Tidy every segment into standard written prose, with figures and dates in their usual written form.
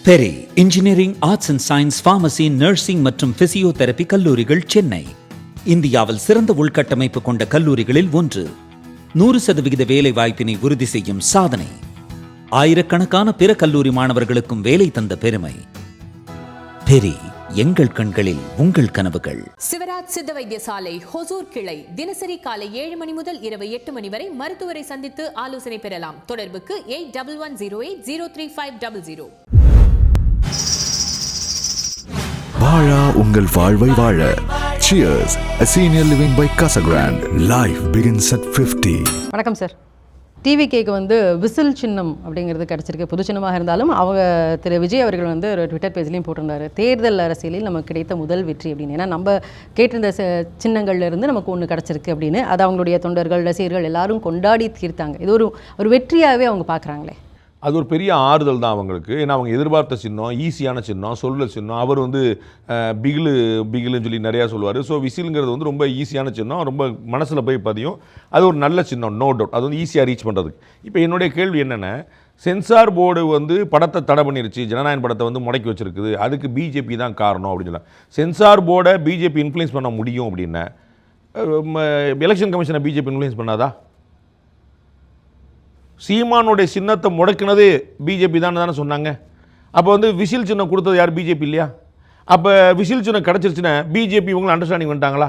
Peri engineering, arts and science, pharmacy, nursing மற்றும் பிசியோதெரபி கல்லூரிகள் சென்னை. இந்தியாவில் சிறந்த உள்கட்டமைப்பு கொண்ட கல்லூரிகளில் ஒன்று. 100% வேலை வாய்ப்பினை உறுதி செய்யும் சாதனை. ஆயிரக்கணக்கான பிற கல்லூரி மாணவர்களுக்கும் வேலை தந்த பெருமை. பெரி, எங்கள் கண்களில் உங்கள் கனவுகள். சிவராஜ் சித்த வைத்தியசாலை, ஹொசூர் கிளை. தினசரி காலை 7 மணி முதல் இரவு 8 மணி வரை மருத்துவரை சந்தித்து ஆலோசனை பெறலாம். தொடர்புக்கு 8110803500. வாழா உங்கள் வாழ்வை வாழ. Cheers, a senior living by Casa Grande. Life begins at 50. வணக்கம் சார். டிவிகேக்கு விசில் சின்னம் அப்படிங்கிறது கிடச்சிருக்கு. பொது சின்னமாக இருந்தாலும் அவங்க திரு விஜய் அவர்கள் ஒரு ட்விட்டர் பேஜ்லேயும் போட்டிருந்தாரு, தேர்தல் அரசியலில் நமக்கு கிடைத்த முதல் வெற்றி அப்படின்னு. ஏன்னா நம்ம கேட்டிருந்த சின்னங்கள்லேருந்து நமக்கு ஒன்று கிடச்சிருக்கு அப்படின்னு. அது அவங்களுடைய தொண்டர்கள், ரசிகர்கள் எல்லாரும் கொண்டாடி தீர்த்தாங்க. இது ஒரு வெற்றியாகவே அவங்க பார்க்குறாங்களே. அது ஒரு பெரிய ஆறுதல் தான் அவங்களுக்கு. ஏன்னா அவங்க எதிர்பார்த்த சின்னம், ஈஸியான சின்னம், சொல்ல சின்னம். அவர் பிகிலுன்னு சொல்லி நிறையா சொல்லுவார். ஸோ விசிலுங்கிறது ரொம்ப ஈஸியான சின்னம், ரொம்ப மனசில் போய் பதியும். அது ஒரு நல்ல சின்னம், நோ டவுட். அது ஈஸியாக ரீச் பண்ணுறதுக்கு. இப்போ என்னுடைய கேள்வி என்னென்னா, சென்சார் போர்டு படத்தை தடை பண்ணிருச்சு, ஜனநாயகன் படத்தை முடக்கி வச்சுருக்குது, அதுக்கு பிஜேபி தான் காரணம் அப்படின்னு சொல்லலாம். சென்சார் போர்டை பிஜேபி இன்ஃப்ளூயன்ஸ் பண்ண முடியும் அப்படின்னா எலெக்ஷன் கமிஷனை பிஜேபி இன்ஃப்ளூயன்ஸ் பண்ணாதா? சீமானுடைய சின்னத்தை முடக்கினது பிஜேபி தானே சொன்னாங்க. அப்போ விசில் சின்னம் கொடுத்தது யார்? பிஜேபி இல்லையா? அப்போ விசில் சின்னம் கிடச்சிருச்சுன்னா பிஜேபி இவங்களை அண்டர்ஸ்டாண்டிங் பண்ணிட்டாங்களா?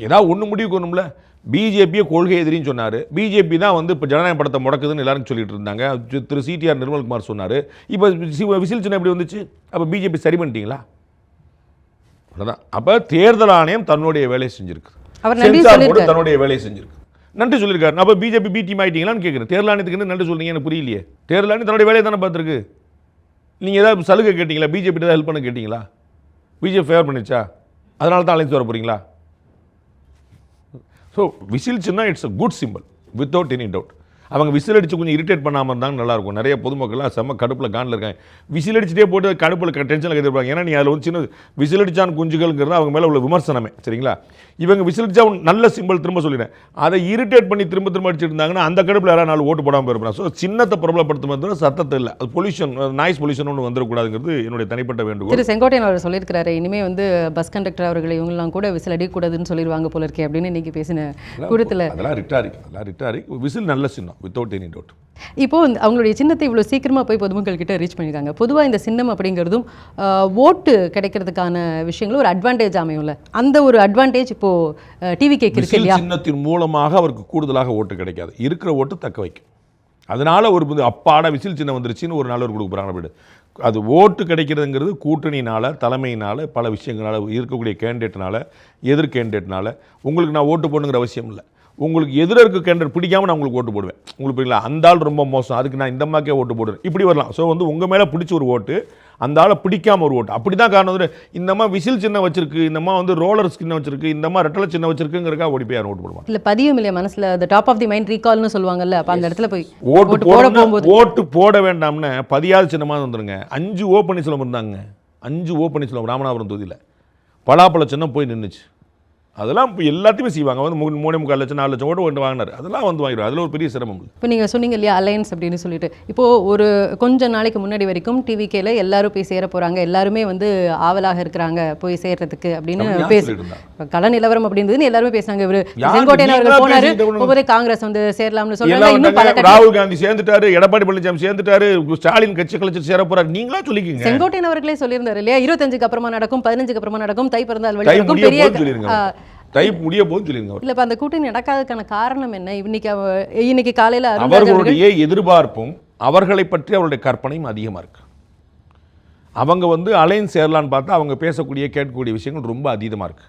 ஏதாவது ஒன்று முடிவுக்கு ஒன்றும்ல. பிஜேபியை கொள்கை எதிரின்னு சொன்னார். பிஜேபி தான் இப்போ ஜனநாயக படத்தை முடக்குதுன்னு எல்லாரும் சொல்லிட்டு இருந்தாங்க. திரு சிடிஆர் நிர்மல்குமார் சொன்னார். இப்போ விசில் சின்னம் எப்படி வந்துச்சு? அப்போ பிஜேபி சரி பண்ணிட்டீங்களா? அவ்வளோதான். அப்போ தேர்தல் ஆணையம் தன்னுடைய வேலையை செஞ்சுருக்கு, தன்னுடைய வேலையை செஞ்சுருக்கு, நன்றி சொல்லியிருக்காரு. அப்போ பிஜேபி பி டீம் ஆகிட்டீங்களான்னு கேட்குறேன். தேர்தல் ஆணையத்துக்கு நன்றி சொல்றீங்க, எனக்கு புரியலையே. தேர்தல் ஆணையம் தன்னுடைய வேலையை தானே பார்த்துருக்கு. நீங்கள் ஏதாவது சலுகை கேட்டிங்களா? பிஜேபி ஏதாவது ஹெல்ப் பண்ண கேட்டிங்களா? பிஜேபி ஃபேவர் பண்ணிச்சா? அதனால தான் அலைன்ஸ் வர போகிறீங்களா? ஸோ விசில் சின்ன it's a good simple without any doubt. அவங்க விசில் அடித்து கொஞ்சம் இரிட்டேட் பண்ணாமல் இருந்தாங்க நல்லாயிருக்கும். நிறைய பொதுமக்கள்லாம் செம்ம கடுப்பில் காண்டில் இருக்காங்க. விசில் அடிச்சுட்டே போட்டு கடுப்பில் டென்ஷனில் எதிர்ப்பாங்க. ஏன்னா நீ அதில் சின்ன விசில் அடிச்சான் குஞ்சுகள்ங்கிறது அவங்க மேலே உள்ள விமர்சனமே. சரிங்களா? இவங்க விசில் அடிச்சா நல்ல சிம்பிள் திரும்ப சொல்லிடுறேன். அதை இரிட்டேட் பண்ணி திரும்ப அடிச்சுட்டு இருந்தாங்கன்னா அந்த கடுப்பில் யாராவது 4 ஓட்டு போடாமல் இருப்பாங்க. ஸோ சின்னத்தை பிரபலப்படுத்தும் சத்தத்தை இல்லை, அது பொல்யூஷன், நாய்ஸ் பொல்யூஷன் ஒன்று வந்துடக்கூடாதுங்கிறது என்னுடைய தனிப்பட்ட வேண்டுகோள். திரு செங்கோட்டையன் அவர் சொல்லியிருக்கிறாரு, இனிமேல் பஸ் கண்டக்டர் அவர்களை இவங்கெல்லாம் கூட விசில் அடிக்கூடாதுன்னு சொல்லிடுவாங்க போல இருக்கே அப்படின்னு இன்னைக்கு பேசின கூட்டத்தில். அதெல்லாம் ரிட்டாரிக். விசில் நல்ல சின்னம் வித்தவுட் எனி டவுட். இப்போ அவங்களுடைய சின்னத்தை இவ்வளோ சீக்கிரமாக போய் பொதுமக்கள் கிட்ட ரீச் பண்ணியிருக்காங்க. பொதுவாக இந்த சின்னம் அப்படிங்கிறதும் ஓட்டு கிடைக்கிறதுக்கான விஷயங்களும் ஒரு அட்வான்டேஜ் அமையும்ல, அந்த ஒரு அட்வான்டேஜ் இப்போ டிவிகேக்கு இருக்கு இல்லையா? சின்னத்தின் மூலமாக அவருக்கு கூடுதலாக ஓட்டு கிடைக்காது, இருக்கிற ஓட்டு தக்க வைக்கும். அதனால அப்பாட விசில் சின்னம் வந்துருச்சுன்னு ஒரு நல்லவர் கொடுக்க போகிறாங்க. அப்படி அது ஓட்டு கிடைக்கிறதுங்கிறது கூட்டணியினால், தலைமையினால், பல விஷயங்களால், இருக்கக்கூடிய கேண்டிடேட்னால, எதிர் கேண்டிடேட்னால. உங்களுக்கு நான் ஓட்டு போடணுங்கிற அவசியம் இல்லை. உங்களுக்கு எதிராக இருக்க கேண்டிடேட் பிடிக்காமல் நான் உங்களுக்கு ஓட்டு போடுவேன். உங்களுக்கு பிடிக்கல, அந்த ஆள் ரொம்ப மோசம், அதுக்கு நான் இந்த மாதிரிக்கே ஓட்டு போடுவேன், இப்படி வரலாம். ஸோ உங்கள் மேலே பிடிச்ச ஒரு ஓட்டு, அந்த ஆளை பிடிக்காமல் ஒரு ஓட்டு. அப்படி தான் காரணம். இந்த மாதிரி விசில் சின்ன வச்சிருக்கு, இந்த மாதிரி ரோலர் சின்ன வச்சிருக்கு, இந்த மாதிரி ரெட்டலை சின்ன வச்சிருக்குங்கிறக்கா ஓடி போய் யாரும் ஓட்டு போடுவாங்க. இல்லை பதியும் இல்லையா மனசில், அந்த டாப் ஆஃப் தி மைண்ட் ரீகால்னு சொல்லுவாங்கல்ல, அப்போ அந்த இடத்துல போய் ஓட்டு போட வேண்டாம்னு பதியாவது சின்னமாக வந்துருங்க. 5 ஓ பன்னீர்செல்வம் இருந்தாங்க, 5 ஓ பன்னீர்செல்வம் ராமநாதபுரம் தொகுதியில் பலாப்பழ சின்னம் போய் நின்றுச்சு. அதெல்லாம் இப்போ எல்லாத்தையுமே செய்வாங்க. 3.25 லட்சம் 4 லட்சம் ஓட்டு வாங்கினார். அதெல்லாம் வாங்கிடுவாங்க. அதில் ஒரு பெரிய சிரமம். இப்போ நீங்கள் சொன்னீங்க இல்லையா அலையன்ஸ் அப்படின்னு சொல்லிட்டு, இப்போது ஒரு கொஞ்ச நாளைக்கு முன்னாடி வரைக்கும் டிவிகேல எல்லாரும் போய் சேர போகிறாங்க, எல்லாருமே ஆவலாக இருக்கிறாங்க போய் சேர்றதுக்கு அப்படின்னு கள நிலவரம் அப்படின்றது எல்லாருமே பேசுனாங்க. இவர் செங்கோட்டையன் அவர்கள் போனார், ஒவ்வொரு காங்கிரஸ் சேரலாம்னு சொல்றாங்க. ராகுல் காந்தி சேர்ந்துட்டாரு, எடப்பாடி பழனிசாமி சேர்ந்துட்டாரு, ஸ்டாலின் கட்சி கழிச்சு சேர போறாரு. நீங்களா சொல்லிக்கீங்க. செங்கோட்டையன் அவர்களே சொல்லியிருந்தாரு இல்லையா, 25க்கு அப்புறமா நடக்கும், 15க்கு அப்புறமா நடக்கும், தை பிறந்தால் வழி பெரிய டைப் முடிய போகுதுன்னு சொல்லிருங்க. இல்ல இப்ப அந்த கூட்டணி நடக்காததுக்கான காரணம் என்ன? இன்னைக்கு காலையில அவர்களுடைய எதிர்பார்ப்பும் அவர்களை பற்றி அவருடைய கற்பனையும் அதிகமா இருக்கு. அவங்க அலைன்ஸ் சேரலான்னு பார்த்தா அவங்க பேசக்கூடிய கேட்கக்கூடிய விஷயங்கள் ரொம்ப அதீதமா இருக்கு.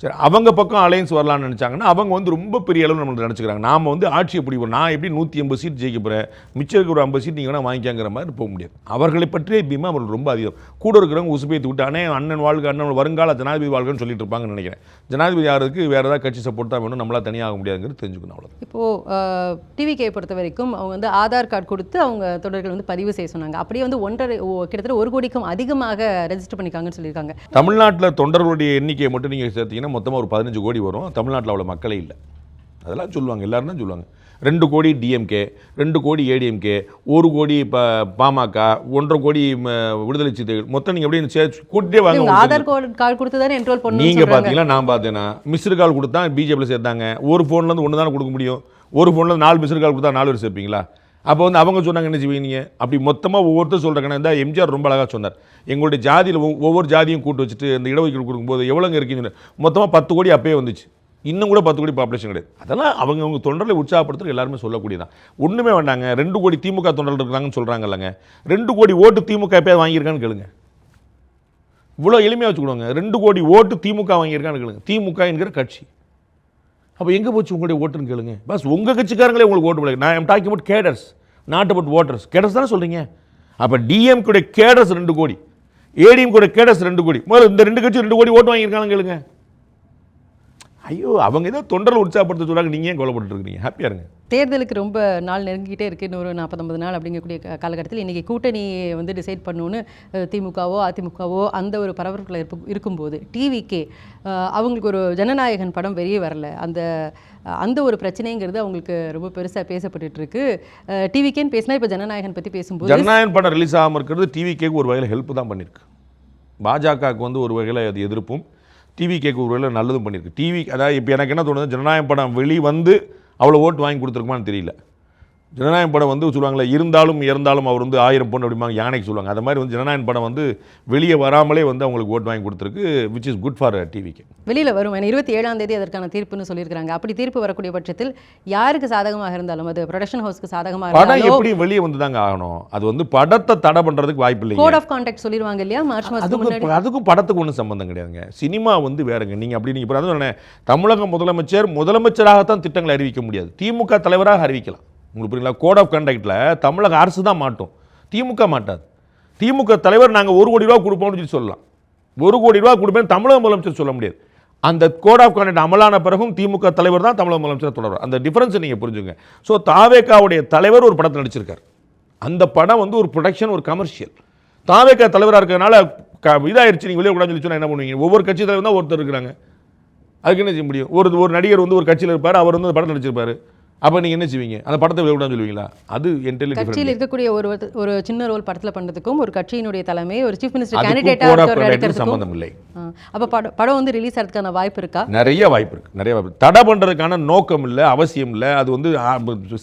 சரி, அவங்க பக்கம் அலைன்ஸ் வரலான்னு நினச்சாங்கன்னா அவங்க ரொம்ப பெரிய அளவில் நம்மளுக்கு நினச்சிக்கிறாங்க. நாம் ஆட்சியை பிடிப்போம், நான் எப்படி 180 சீட் ஜெயிக்க போகிறேன், மிச்சம் இருக்கிற ஒரு 50 சீட் நீங்கள் வேணால் வாங்கிக்காங்கிற மாதிரி போக முடியாது. அவர்களை பற்றிய பீமா அவர்கள் ரொம்ப அதிகம். கூட இருக்கிறவங்க உசுப்பேத்தி விட்டானே அண்ணன் வாழ்க, அண்ணன் வருங்கால ஜனாதிபதி வாழ்கன்னு சொல்லிட்டு இருப்பாங்கன்னு நினைக்கிறேன். ஜனாதிபதி ஆகிறதுக்கு வேறு ஏதாவது கட்சி சப்போர்ட் தான் வேணும், நம்மளால் தனியாக முடியாதுங்கிறது தெரிஞ்சுக்கணும். அவ்வளோ. இப்போது டிவிகே பொறுத்த வரைக்கும் அவங்க ஆதார் கார்டு கொடுத்து அவங்க தொடர்கள் பதிவு செய்ய சொன்னாங்க. அப்படியே கிட்டத்தட்ட 1 கோடிக்கும் அதிகமாக ரெஜிஸ்டர் பண்ணிக்காங்கன்னு சொல்லியிருக்காங்க. தமிழ்நாட்டில் தொண்டர்களுடைய எண்ணிக்கையை மட்டும் நீங்கள் சேர்த்தீங்கன்னா மொத்தமாக ஒரு 15 கோடி வரும். தமிழ்நாட்டில் அவ்வளோ மக்களே இல்லை. அதெல்லாம் சொல்லுவாங்க, எல்லாரும் தான் சொல்லுவாங்க. 2 கோடி டிஎம்கே, 2 கோடி ஏடிஎம்கே, 1 கோடி பாமக, 1.5 கோடி விடுதலை சிறுத்தைகள், மொத்தம் நீங்கள் எப்படி கூட்டிட்டே வாங்க. ஆதார் கார்டு கொடுத்து தானே என்ரோல் பண்ணணும். நீங்கள் பார்த்தீங்களா, நான் பார்த்தேன்னா மிஸ்டு கால் கொடுத்தா பிஜேபியில் சேர்த்தாங்க. ஒரு ஃபோன்லேருந்து ஒன்று தானே கொடுக்க முடியும். ஒரு ஃபோன்லேருந்து 4 மிஸ்டு கால் கொடுத்தா 4 பேர் சேர்ப்பீங்களா? அப்போ வந்து அவங்க சொன்னாங்க என்ன செய்வீங்க நீங்கள்? அப்படி மொத்தமாக ஒவ்வொருத்தர் சொல்கிறாங்க. இந்த எம்ஜிஆர் ரொம்ப அழகாக சொன்னார், எங்களுடைய ஜாதியில் ஒவ்வொரு ஜாதியும் கூட்டு வச்சுட்டு இந்த இடஒதுக்கீடு கொடுக்கும்போது எவ்வளோங்க இருக்கீங்கன்னு மொத்தமாக 10 கோடி அப்பயே வந்துச்சு. இன்னும் கூட 10 கோடி பாப்புலேஷன் கிடையாது. அதெல்லாம் அவங்க தொண்டர்களை உற்சாகப்படுத்துறது எல்லாருமே சொல்லக்கூடியதான். ஒன்றுமே வேண்டாங்க. 2 கோடி திமுக தொண்டர்கள் இருக்கிறாங்கன்னு சொல்கிறாங்க இல்லைங்க. 2 கோடி ஓட்டு திமுக எப்போயாவது வாங்கியிருக்கான்னு கேளுங்க. இவ்வளோ எளிமையாக வச்சுக்கணுங்க. 2 கோடி ஓட்டு திமுக வாங்கியிருக்கான்னு கேளுங்க. திமுக என்கிற கட்சி. அப்போ எங்கே போச்சு உங்களுடைய ஓட்டுன்னு கேளுங்க. பஸ் உங்கள் கட்சிக்காரங்களே உங்களுக்கு ஓட்டு போல. நான் talking about cadres, not about voters. Cadres தானே சொல்கிறீங்க. அப்போ டிஎம்கே கேடர்ஸ் 2 கோடி, ஏடிஎம்கே கேடர்ஸ் 2 கோடி. முதல்ல இந்த 2 கட்சி 2 கோடி ஓட்டு வாங்கியிருக்கான்னு கேளுங்க. ஐயோ, அவங்க ஏதோ தொண்டரை உற்சாகப்படுத்த சொல்கிறாங்க, நீங்கள் ஏன் கொலைப்பட்டு இருக்கீங்க? ஹாப்பியாக இருங்க. தேர்தலுக்கு ரொம்ப நாள் நெருங்கிட்டே இருக்குது. இன்னொரு 40-50 நாள் அப்படிங்கக்கூடிய காலகட்டத்தில் இன்றைக்கி கூட்டணி வந்து டிசைட் பண்ணணுன்னு திமுகவோ அதிமுகவோ அந்த ஒரு பரபரப்பில் இருக்கும்போது டிவிகே அவங்களுக்கு ஒரு ஜனநாயகன் படம் வெளியே வரல. அந்த ஒரு பிரச்சனைங்கிறது அவங்களுக்கு ரொம்ப பெருசாக பேசப்பட்டு இருக்கு. டிவிகேன்னு பேசினா இப்போ ஜனநாயகன் பற்றி பேசும்போது ஜனநாயகன் படம் ரிலீஸ் ஆகாமல் இருக்கிறது டிவிகேக்கு ஒரு வகையில் ஹெல்ப் தான் பண்ணியிருக்கு. பாஜகவுக்கு வந்து ஒரு வகையில் அது எதிர்ப்பும், டிவிகேக்கு ஒரு வேலை நல்லதும் பண்ணியிருக்கு. அதாவது இப்போ எனக்கு என்ன தோணுது, ஜனநாயகம் படம் வந்து அவ்வளோ ஓட்டு வாங்கி கொடுத்துருக்குமான்னு தெரியல. ஜனநாயகம் படம் வந்து சொல்லுவாங்களே, இருந்தாலும் இறந்தாலும் அவர் வந்து 1000 பொண்ணு அப்படிம்பாங்க, யானைக்கு சொல்லுவாங்க. அந்த மாதிரி வந்து ஜனநாயகம் படம் வந்து வெளியே வராமலே வந்து அவங்களுக்கு ஓட்டு வாங்கி கொடுத்துருக்கு, which is good for TVK. வெளியில் வரும். 27ஆம் தேதி அதற்கான தீர்ப்புன்னு சொல்லியிருக்காங்க. அப்படி தீர்ப்பு வரக்கூடிய பட்சத்தில் யாருக்கு சாதகமாக இருந்தாலும், அது ப்ரொடக்ஷன் ஹவுஸ்க்கு சாதகமாக படம் எப்படி வெளியே வந்து தாங்க ஆகணும். அது வந்து படத்தை தடை பண்ணுறதுக்கு வாய்ப்பு இல்லை. கோட் ஆஃப் கான்டாக்ட் சொல்லிடுவாங்க இல்லையா மார்ச் மாதத்துக்கு. அதுக்கும் படத்துக்கு ஒன்றும் சம்பந்தம் கிடையாதுங்க. சினிமா வந்து வேறுங்க. நீங்கள் அப்படி நீங்கள் இப்போ தமிழக முதலமைச்சராகத்தான் திட்டங்களை அறிவிக்க முடியாது, திமுக தலைவராக அறிவிக்கலாம். உங்களுக்கு புரியுங்களா? கோட் ஆஃப் கண்டக்டில் தமிழக அரசு தான் மாட்டும், திமுக மாட்டாது. திமுக தலைவர் நாங்கள் 1 கோடி ரூபா கொடுப்போம்னு சொல்லி சொல்லலாம். 1 கோடி ரூபா கொடுப்பேன் தமிழக முதலமைச்சர் சொல்ல முடியாது. அந்த கோட் ஆஃப் கண்டக்ட் அமலான பிறகும் திமுக தலைவர் தான் தமிழக முதலமைச்சர் தொடர்வார். அந்த டிஃபரன்ஸை நீங்கள் புரிஞ்சுங்க. ஸோ தாவேகாவுடைய தலைவர் ஒரு படத்தில் நடிச்சிருக்கார். அந்த படம் வந்து ஒரு ப்ரொடக்ஷன், ஒரு கமர்ஷியல். தாவேகா தலைவராக இருக்கிறதுனால இதாகிடுச்சு, நீங்கள் வெளியே கூடாதுன்னு சொல்லி சொன்னால் என்ன பண்ணுவீங்க? ஒவ்வொரு கட்சி தலைவர் தான் ஒருத்தர் இருக்கிறாங்க, அதுக்கு என்ன செய்ய முடியும்? ஒரு நடிகர் வந்து ஒரு கட்சியில் இருப்பார், அவர் வந்து படத்தில் நடிச்சிருப்பார். அப்போ நீங்கள் என்ன செய்வீங்க? அந்த படத்தை வெளியிடான்னு சொல்லுவீங்களா? அது என்டெலி கட்சியில் இருக்கக்கூடிய ஒரு சின்ன ரோல் படத்தில் பண்ணுறதுக்கும் ஒரு கட்சியினுடைய தலைமை ஒரு சீஃப் மினிஸ்டர் கேண்டிடேட்டாக சம்பந்தம் இல்லை. அப்போ படம் வந்து ரிலீஸ் ஆகிறதுக்கான வாய்ப்பு இருக்கா? நிறைய வாய்ப்பு இருக்குது, நிறைய வாய்ப்பு. தடை பண்ணுறதுக்கான நோக்கம் இல்லை, அவசியம் இல்லை. அது வந்து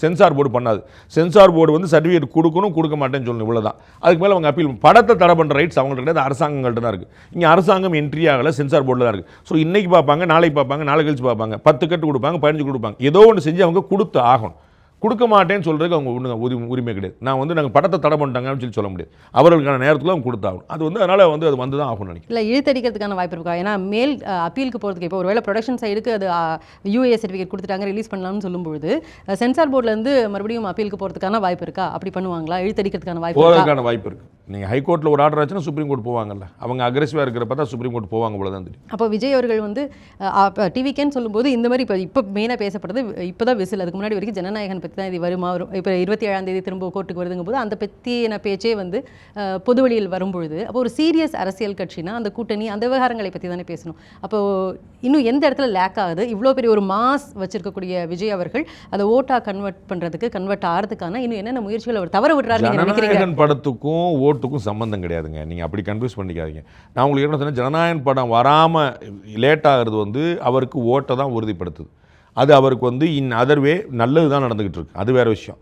சென்சார் போர்டு பண்ணாது. சென்சார் போர்டு வந்து சர்டிஃபிகேட் கொடுக்கணும், கொடுக்க மாட்டேன்னு சொல்லணும், இவ்வளோதான். அதுக்கு மேலே அவங்க அப்பீல். படத்தை தடை பண்ணுற ரைட்ஸ் அவங்கள்ட்ட கிடையாது, அரசாங்கங்கள்ட்ட தான் இருக்குது. இங்கே அரசாங்கம் என்ட்ரி ஆகலை, சென்சார் போர்டில் தான் இருக்குது. ஸோ இன்றைக்கி பார்ப்பாங்க, நாளைக்கு பார்ப்பாங்க, நாளை கழிச்சு பார்ப்பாங்க, 10 கட்டு கொடுப்பாங்க, 15 கொடுப்பாங்க. ஏதோ ஒன்று செஞ்சு அவங்க கொடுத்து ஆகணும். கொடுக்க மாட்டேன்னு சொல்கிறதுக்கு அவங்க ஒன்றும் உரிமை கிடையாது. நாங்கள் படத்தை தடை பண்ணிட்டாங்கன்னு சொல்லி சொல்ல முடியாது. அவர்களுக்கான நேரத்தில் அவங்க கொடுத்தாகணும். அது வந்து அதனால் வந்து அது வந்து தான் ஆகணும்னு நினைக்கிறேன். இல்லை, இழுத்தடிக்கிறதுக்கான வாய்ப்பு இருக்கா? ஏன்னா மேல் அப்பீலுக்கு போகிறதுக்கு இப்போ ஒருவேளை ப்ரொடக்ஷன் சைடுக்கு அது யூஏ சர்டிஃபிகேட் கொடுத்துட்டாங்க, ரிலீஸ் பண்ணலாம்னு சொல்லும்போது சென்சார் போர்ட்லேருந்து மறுபடியும் அப்பீலுக்கு போகிறதுக்கான வாய்ப்பு இருக்கா? அப்படி பண்ணுவாங்களா? இழுத்தடிக்கிறதுக்கான வாய்ப்பு போகிறதுக்கான வாய்ப்பு இருக்குது. நீங்கள் ஹைகோர்ட்டில் ஒரு ஆர்டர் ஆச்சுன்னா சுப்ரீம் கோர்ட் போவாங்கல்ல. அவங்க அக்ரெசிவாக இருக்கிறப்ப தான் சுப்ரீம் கோர்ட் போவாங்க, போல தான் தெரியும். அப்போ விஜய் அவர்கள் வந்து டிவிகேன்னு சொல்லும்போது இந்த மாதிரி இப்போ மெயினாக பேசப்படுறது இப்போ தான் விசில். அதுக்கு முன்னாடி வரைக்கும் ஜனநாயகன் பற்றி தான் இது வருமா வரும். இப்போ 27ஆம் தேதி திரும்ப கோர்ட்டுக்கு வருதுங்கும் போது அந்த பற்றின பேச்சே வந்து பொது வழியில் வரும்பொழுது, அப்போ ஒரு சீரியஸ் அரசியல் கட்சினா அந்த கூட்டணி அந்த விவகாரங்களை பற்றி தானே பேசணும். அப்போது இன்னும் எந்த இடத்துல லேக் ஆகுது? இவ்வளோ பெரிய ஒரு மாஸ் வச்சிருக்கக்கூடிய விஜய் அவர்கள் அதை ஓட்டாக கன்வெர்ட் ஆகிறதுக்கான இன்னும் என்னென்ன முயற்சிகள் அவர் தவற விடுறாரு நீங்கள் நினைக்கிறீங்க? படத்துக்கும் ஓட்டுக்கும் சம்பந்தம் கிடையாதுங்க. நீங்கள் அப்படி கன்ஃபியூஸ் பண்ணிக்காதீங்க. நான் உங்களுக்கு என்ன சொன்னேன், ஜனநாயகன் படம் வராமல் லேட் ஆகிறது வந்து அவருக்கு ஓட்டை தான் உறுதிப்படுத்துது. அது அவருக்கு வந்து இன் அதர்வே நல்லது தான் நடந்துக்கிட்டு இருக்கு, அது வேறு விஷயம்.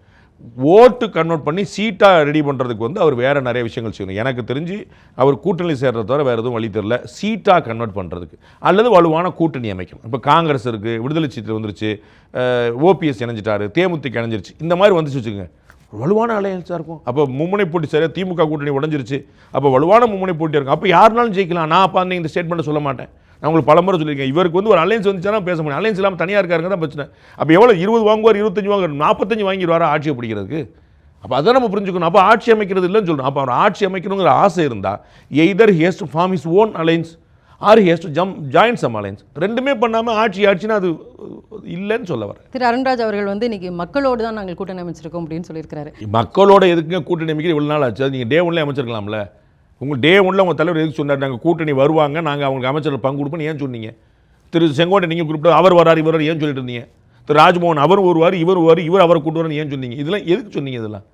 ஓட்டு கன்வெர்ட் பண்ணி சீட்டாக ரெடி பண்ணுறதுக்கு வந்து அவர் வேறு நிறைய விஷயங்கள் செய்யணும். எனக்கு தெரிஞ்சு அவர் கூட்டணி சேர்றத தவிர வேறு எதுவும் வழி தெரியல சீட்டாக கன்வெர்ட் பண்ணுறதுக்கு. அல்லது வலுவான கூட்டணி அமைக்கணும். இப்போ காங்கிரஸ் இருக்குது, விடுதலை சிறுத்தைகள் வந்துருச்சு, ஓபிஎஸ் இணைஞ்சிட்டாரு, தேமுதிக இணைஞ்சிருச்சு. இந்த மாதிரி வந்துச்சு வச்சுக்கோங்க, வலுவான அலையன்ஸாக இருக்கும். அப்போ மும்முனை போட்டி சரியாக திமுக கூட்டணி உடஞ்சிருச்சு, அப்போ வலுவான மும்முனை போட்டி இருக்கும். அப்போ யாருனாலும் ஜெயிக்கலாம். நான் அப்போ இந்த ஸ்டேட்மெண்ட்டை சொல்ல மாட்டேன். நான் உங்களுக்கு பலமுறை சொல்லியிருக்கேன், இவருக்கு வந்து ஒரு அலையன்ஸ் வந்துச்சுன்னா பேச முடியும். அலையன்ஸ் இல்லாமல் தனியாக இருக்காருங்க தான் பிரச்சனை. அப்போ எவ்வளோ 20 வாங்குவார், 25 வாங்குவார், 45 வாங்கிடுவாரா ஆட்சியை பிடிக்கிறதுக்கு? அப்போ அதை நம்ம புரிஞ்சுக்கணும். அப்போ ஆட்சி அமைக்கிறது இல்லைன்னு சொல்லணும். அப்போ அவர் ஆட்சி அமைக்கணுங்கிற ஆசை இருந்தால் either he has to form his own alliance or he has to join some alliance. ரெண்டுமே பண்ணாமல் ஆட்சினா அது இல்லைன்னு சொல்ல வர. திரு அருண்ராஜ் அவர்கள் வந்து இன்னைக்கு மக்களோடு தான் நாங்கள் கூட்டணி அமைச்சிருக்கோம் அப்படின்னு சொல்லியிருக்காரு. மக்களோட எதுக்குங்க கூட்டணி அமைக்கிற இவ்வளோ நாள் ஆச்சு? நீங்கள் டே 1 அமைச்சிருக்கலாம்ல. உங்கள் டே 1 உங்கள் தலைவர் எதுக்கு சொன்னார், நாங்கள் கூட்டணி வருவாங்க, நாங்கள் அவங்களுக்கு அமைச்சர்கள் பங்கு கொடுப்போன்னு ஏன் சொன்னீங்க? திரு செங்கோட்டை நீங்கள் குறிப்பிட்டு அவர் வரார் இவர் ஏன் சொல்லிட்டு இருந்தீங்க? திரு ராஜ்மோகன் அவர் வருவார், இவர் அவரை கூட்டு வரன்னு ஏன் சொன்னீங்க? இதெல்லாம் எதுக்கு சொன்னீங்க? இதெல்லாம்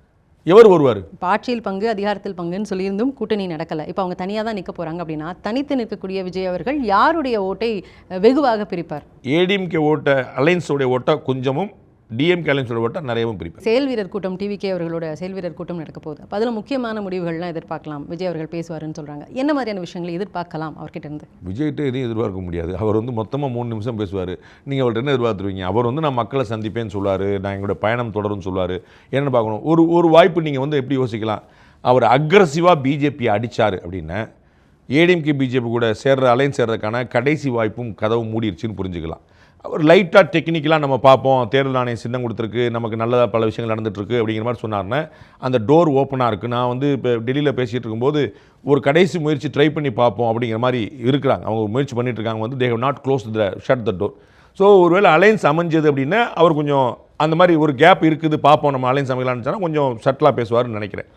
எவர் வருவார்? இப்போ ஆட்சியில் பங்கு அதிகாரத்தில் பங்குன்னு சொல்லியிருந்தும் கூட்டணி நடக்கலை. இப்போ அவங்க தனியாக தான் நிற்க போகிறாங்க அப்படின்னா தனித்து நிற்கக்கூடிய விஜய் அவர்கள் யாருடைய ஓட்டை வெகுவாக பிரிப்பார்? ஏடிஎம்கே ஓட்ட அலைன்ஸோடைய ஓட்டை கொஞ்சமும் டிஎம்கே அலைன்ஸோட ஓட்டை நிறையவும் பிரிப்பார். செயல் வீரர் கூட்டம், டிவிகே அவர்களோட செயல் வீரர் கூட்டம் நடக்க போகுது. அப்போ அதில் முக்கியமான முடிவுகள்லாம் எதிர்பார்க்கலாம். விஜய் அவர்கள் பேசுவாருன்னு சொல்கிறாங்க. என்ன மாதிரியான விஷயங்களை எதிர்பார்க்கலாம் அவர்கிட்ட இருந்து? விஜய்கிட்ட எதையும் எதிர்பார்க்க முடியாது. அவர் மொத்தமாக 3 நிமிஷம் பேசுவார். நீங்கள் அவர்கிட்ட என்ன எதிர்பார்த்துருவீங்க? அவர் நான் மக்களை சந்திப்பேன்னு சொல்லுவார், நான் எங்களோட பயணம் தொடரும்னு சொல்லுவார். என்னென்னு பார்க்கணும். ஒரு வாய்ப்பு நீங்கள் எப்படி யோசிக்கலாம், அவர் அக்ரஸிவாக பிஜேபியை அடித்தார் அப்படின்னா ஏடிஎம்கே பிஜேபி கூட அலைன்ஸ் சேர்றதுக்கான கடைசி வாய்ப்பும் கதவு மூடிடுச்சுன்னு புரிஞ்சுக்கலாம். அவர் லைட்டாக டெக்னிக்கலாக நம்ம பார்ப்போம், தேர்தல் ஆணையம் சின்னம் கொடுத்துருக்கு, நமக்கு நல்லதாக பல விஷயங்கள் நடந்துகிட்ருக்கு அப்படிங்கிற மாதிரி சொன்னார்னா அந்த டோர் ஓப்பனாக இருக்குது. நான் இப்போ டெல்லியில் பேசிகிட்டு இருக்கும்போது ஒரு கடைசி முயற்சி ட்ரை பண்ணி பார்ப்போம் அப்படிங்கிற மாதிரி இருக்கிறாங்க. அவங்க முயற்சி பண்ணிட்டு இருக்காங்க. They have not close shut the door. So ஒருவேளை அலைன்ஸ் அமைஞ்சது அப்படின்னா அவர் கொஞ்சம் அந்த மாதிரி ஒரு கேப் இருக்குது, பார்ப்போம் நம்ம அலைன்ஸ் அமைக்கலான்னு சொன்னால் கொஞ்சம் சட்டிலாக பேசுவார்னு நினைக்கிறேன்.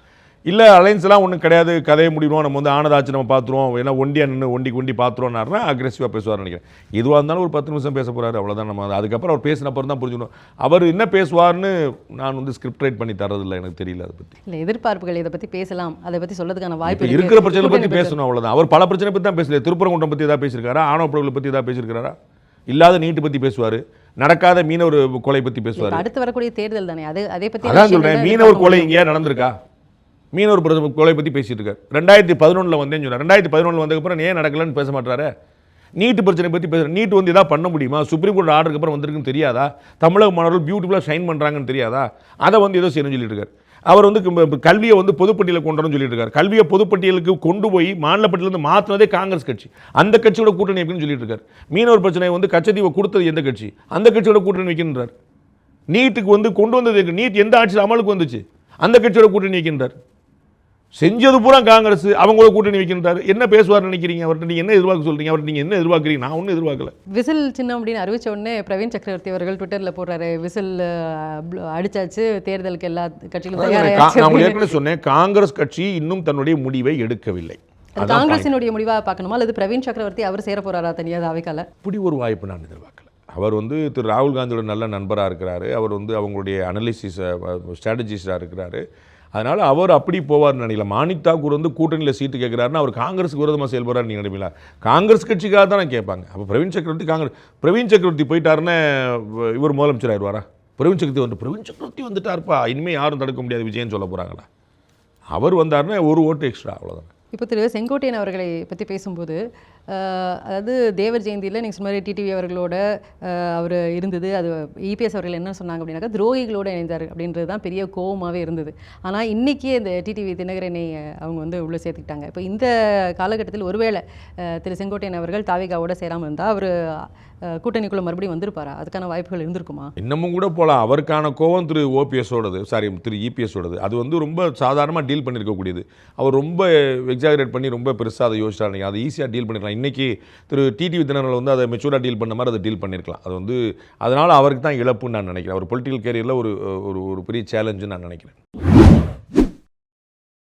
இல்லை அலைன்ஸ்லாம் ஒன்றும் கிடையாது, கதையை முடிவோம், நம்ம ஆனதாச்சு நம்ம பார்த்துருவோம், ஏன்னா ஒண்டியாக நின்று ஒண்டி பார்த்துருவோம்னா அக்ரெசிவாக பேசுவார்னு நினைக்கிறேன். எதுவாக இருந்தாலும் ஒரு 10 நிமிஷம் பேச போகிறாரு, அவ்வளோதான். நம்ம அதுக்கப்புறம் அவர் பேசினப்பறம் தான் புரிஞ்சுக்கணும் அவர் என்ன பேசுவார்னு. நான் ஸ்கிரிப்ட் ரைட் பண்ணி தரதில்லை, எனக்கு தெரியல அதை பற்றி. இல்லை, எதிர்பார்ப்புகள் இதை பற்றி பேசலாம், அதை பற்றி சொல்லதுக்கான வாய்ப்பு இருக்கிற பிரச்சனை பற்றி பேசணும், அவ்வளோதான். அவர் பல பிரச்சனை பற்றி தான் பேசல. திருப்பரங்குன்றம் பற்றி ஏதாவது பேசியிருக்காரா? ஆணவ படுகொலை பற்றி ஏதாவது பேசியிருக்காரா? இல்லாத நீட்டு பற்றி பேசுவார், நடக்காத மீனவர் கொலை பற்றி பேசுவார். அடுத்து வரக்கூடிய தேர்தல் தானே, அதை பற்றி அதான் சொல்கிறேன். மீனவர் கொலை இங்கே நடந்திருக்கா? மீனவர் கொலை பற்றி பேசிட்டு இருக்காரு. 2011 வந்தேன்னு சொன்னார். 2011 வந்ததுக்கப்புறம் ஏன் நடக்கலன்னு பேச மாட்டாரு? நீட்டு பிரச்சனை பற்றி பேசுகிறேன். நீட் ஏதாவது பண்ண முடியுமா? சுப்ரீம் கோர்ட் ஆர்டருக்கு அப்புறம் வந்திருக்குன்னு தெரியாதா? தமிழக மாணவர்கள் பியூட்டிஃபுல்லாக ஷைன் பண்ணுறாங்கன்னு தெரியாதா? அதை ஏதோ செய்யணும்னு சொல்லிட்டு இருக்காரு. அவர் கல்வியை பொதுப்பட்டியலில் கொண்டு வரணும்னு சொல்லிட்டு இருக்காரு. கல்வியை பொதுப்பட்டியலுக்கு கொண்டு போய் மாநில பட்டியலிருந்து மாற்றினதே காங்கிரஸ் கட்சி. அந்த கட்சியோட கூட்டணி எப்படின்னு சொல்லிட்டு இருக்காரு. மீனவர் பிரச்சனை கச்சத்தீவை கொடுத்தது எந்த கட்சி? அந்த கட்சியோட கூட்டணி வைக்கின்றார். நீட்டுக்கு கொண்டு வந்தது நீட் எந்த ஆட்சியில் அமலுக்கு வந்துச்சு? அந்த கட்சியோட கூட்டணி வைக்கின்றார். செஞ்சது பூரா காங்கிரஸ், அவங்களோட கூட்டணி வைக்கின்றார். என்ன பேசுவார் நினைக்கிறீங்க? அவர்கிட்ட நீங்கள் என்ன எதிர்பார்க்க சொல்கிறீங்க? அவர்கிட்ட நீங்கள் என்ன எதிர்பார்க்குறீங்க? நான் ஒன்றும் எதிர்பார்க்கல. விசில் சின்னம் அப்படின்னு அறிவிச்ச உடனே பிரவீன் சக்கரவர்த்தி அவர்கள் ட்விட்டரில் போடுறாரு, விசில் அடிச்சாச்சு, தேர்தலுக்கு எல்லா கட்சிகளும் தயாராகிடுச்சு. நான் ஏற்கனவே சொன்னேன், காங்கிரஸ் கட்சி இன்னும் தன்னுடைய முடிவை எடுக்கவில்லை. காங்கிரஸினுடைய முடிவாக பார்க்கணுமா அல்லது பிரவீன் சக்கரவர்த்தி அவர் சேர போறாரா தனியாக அவைக்கால? இப்படி ஒரு வாய்ப்பு நான் எதிர்பார்க்கல. அவர் திரு ராகுல் காந்தியோட நல்ல நண்பராக இருக்கிறாரு. அவர் அவங்களுடைய அனலிசிஸ் ஸ்ட்ராட்டஜிஸ்டாக இருக்கிறாரு. அதனால் அவர் அப்படி போவார்னு நினைக்கல. மாணிக் தாக்கூர் கூட்டணியில் சீட்டு கேட்குறாருன்னா அவர் காங்கிரஸுக்கு விரோதமாக செயல்படுறாரு நீங்கள் நினைப்பீங்களா? காங்கிரஸ் கட்சிக்காக தானே கேட்பாங்க. அப்போ பிரவீன் சக்கரவர்த்தி போயிட்டாருன்னா இவர் முதலமைச்சர் ஆயிடுவாரா? பிரவீன் சக்கரவர்த்தி வந்துட்டார்ப்பா, இனிமேல் யாரும் தடுக்க முடியாது விஜயன்னு சொல்ல போகிறாங்களா? அவர் வந்தாருன்னா ஒரு ஓட்டு எக்ஸ்ட்ரா, அவ்வளோதான். இப்போ திரு செங்கோட்டையன் அவர்களை பற்றி பேசும்போது, அதாவது தேவர் ஜெயந்தியில் நீங்கள் சொன்ன மாதிரி டிடிவி அவர்களோட அவர் இருந்தது, அது இபிஎஸ் அவர்கள் என்ன சொன்னாங்க அப்படின்னாக்கா துரோகிகளோடு இணைந்தார் அப்படின்றது தான் பெரிய கோபமாகவே இருந்தது. ஆனால் இன்றைக்கி இந்த டிடிவி தினகரனை அவங்க உள்ளே சேர்த்துக்கிட்டாங்க. இப்போ இந்த காலகட்டத்தில் ஒருவேளை திரு செங்கோட்டையன் அவர்கள் தாவேகாவோட சேராமல் இருந்தால் அவர் கூட்டணிக்குள்ளே மறுபடியும் வந்திருப்பாரா? அதுக்கான வாய்ப்புகள் இருந்திருக்குமா? இன்னமும் கூட போகலாம். அவருக்கான கோவம் திரு இபிஎஸோடது அது ரொம்ப சாதாரணமாக டீல் பண்ணியிருக்கக்கூடியது. அவர் ரொம்ப எக்ஸாகரேட் பண்ணி ரொம்ப பெருசாக அதை யோசிச்சாங்க. அதை ஈஸியாக டீல் பண்ணிக்கலாம். இன்றைக்கி திரு டிடிவி தினகரன் அதை மெச்சூராக டீல் பண்ண மாதிரி அதை டீல் பண்ணியிருக்கலாம். அது அதனால் அவருக்கு தான் இழப்புன்னு நான் நினைக்கிறேன். அவர் பொலிட்டிக்கல் கேரியரில் ஒரு பெரிய சேலஞ்சுன்னு நான் நினைக்கிறேன்.